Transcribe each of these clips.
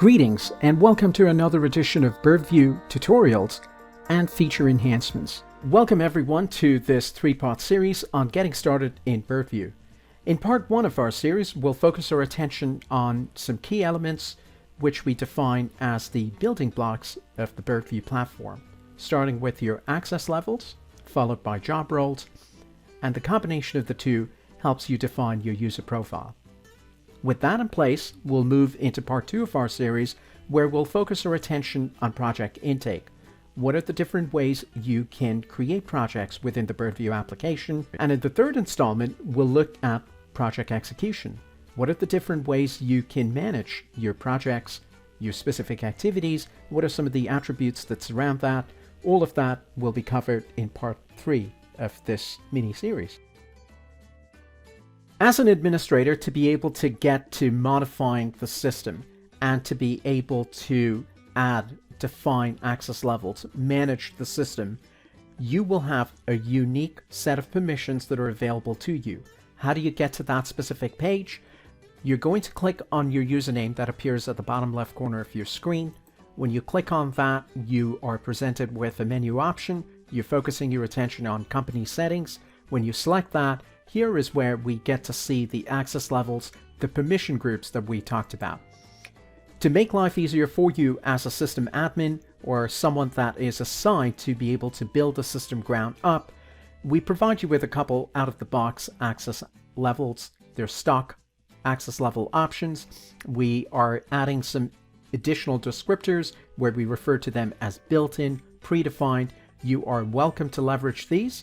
Greetings and welcome to another edition of Birdview tutorials and feature enhancements. Welcome everyone to this three-part series on getting started in Birdview. In part one of our series, we'll focus our attention on some key elements which we define as the building blocks of the Birdview platform, starting with your access levels, followed by job roles, and the combination of the two helps you define your user profile. With that in place, we'll move into part two of our series where we'll focus our attention on project intake. What are the different ways you can create projects within the Birdview application? And in the third installment, we'll look at project execution. What are the different ways you can manage your projects, your specific activities? What are some of the attributes that surround that? All of that will be covered in part three of this mini-series. As an administrator, to be able to get to modifying the system and to be able to add, define access levels, manage the system, you will have a unique set of permissions that are available to you. How do you get to that specific page? You're going to click on your username that appears at the bottom left corner of your screen. When you click on that, you are presented with a menu option. You're focusing your attention on company settings. When you select that, here is where we get to see the access levels, the permission groups that we talked about. To make life easier for you as a system admin or someone that is assigned to be able to build a system ground up, we provide you with a couple out-of-the-box access levels. They're stock access level options. We are adding some additional descriptors where we refer to them as built-in, predefined. You are welcome to leverage these,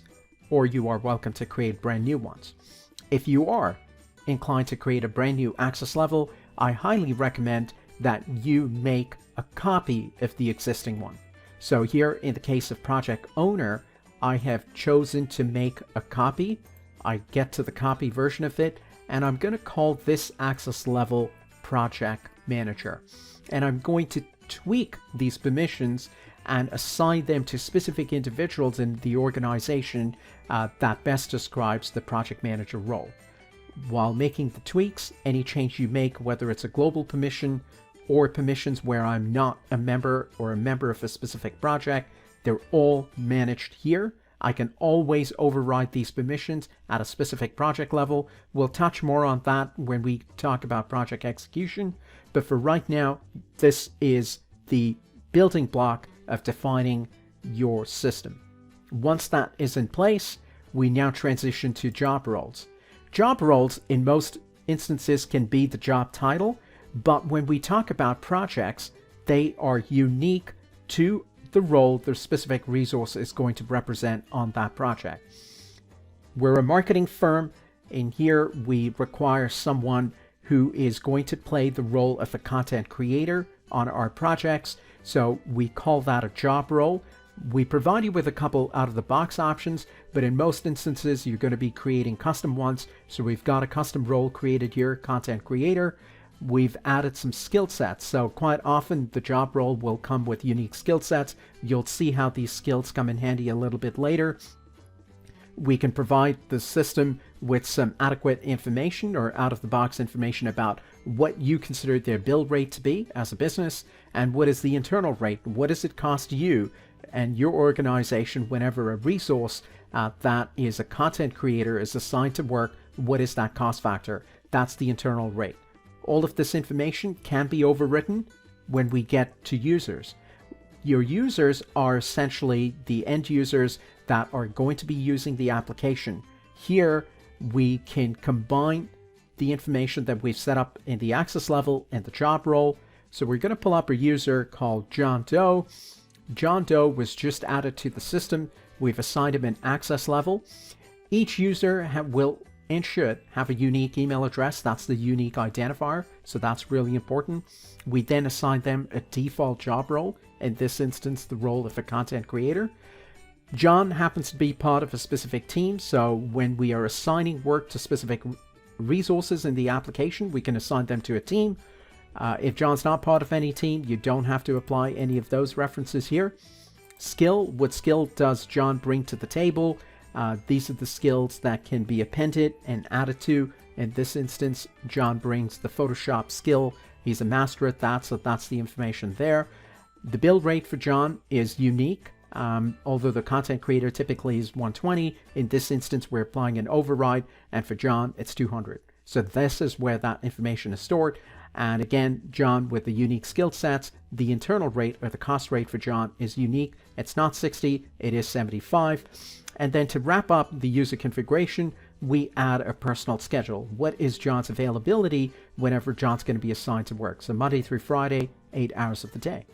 or you are welcome to create brand new ones. If you are inclined to create a brand new access level, I highly recommend that you make a copy of the existing one. So here in the case of project owner, I have chosen to make a copy. I get to the copy version of it, and I'm going to call this access level project manager. And I'm going to tweak these permissions and assign them to specific individuals in the organization that best describes the project manager role. While making the tweaks, any change you make, whether it's a global permission or permissions where I'm not a member or a member of a specific project, they're all managed here. I can always override these permissions at a specific project level. We'll touch more on that when we talk about project execution, but for right now, this is the building block of defining your system. Once that is in place, we now transition to job roles. Job roles in most instances can be the job title, but when we talk about projects, they are unique to the role the specific resource is going to represent on that project. We're a marketing firm. In here, we require someone who is going to play the role of a content creator on our projects. So we call that a job role. We provide you with a couple out-of-the-box options, but in most instances, you're going to be creating custom ones. So we've got a custom role created here, content creator. We've added some skill sets. So quite often, the job role will come with unique skill sets. You'll see how these skills come in handy a little bit later. We can provide the system with some adequate information or out-of-the-box information about what you consider their bill rate to be as a business, and what is the internal rate. What does it cost you and your organization whenever a resource that is a content creator is assigned to work? What is that cost factor? That's the internal rate. All of this information can be overwritten when we get to users. Your users are essentially the end users that are going to be using the application. Here, we can combine the information that we've set up in the access level and the job role. So we're going to pull up a user called John Doe. John Doe was just added to the system. We've assigned him an access level. Each user will and should have a unique email address. That's the unique identifier. So that's really important. We then assign them a default job role. In this instance, the role of a content creator. John happens to be part of a specific team. So when we are assigning work to specific resources in the application, we can assign them to a team. If John's not part of any team, you don't have to apply any of those references here. Skill, what skill does John bring to the table? These are the skills that can be appended and added to. In this instance, John brings the Photoshop skill He's a master at that, so that's the information there. The bill rate for John is unique. Although the content creator typically is 120, in this instance we're applying an override, and for John it's 200. So this is where that information is stored. And again, John with the unique skill sets, the internal rate or the cost rate for John is unique. It's not 60, it is 75. And then to wrap up the user configuration, we add a personal schedule. What is John's availability whenever John's going to be assigned to work? So Monday through Friday, 8 hours of the day.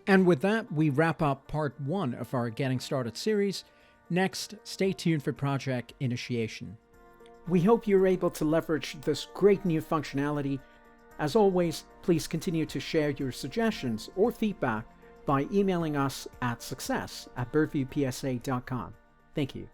And with that, we wrap up part 1 of our Getting Started series. Next, stay tuned for project initiation. We hope you're able to leverage this great new functionality. As always, please continue to share your suggestions or feedback by emailing us at success@birdviewpsa.com. Thank you.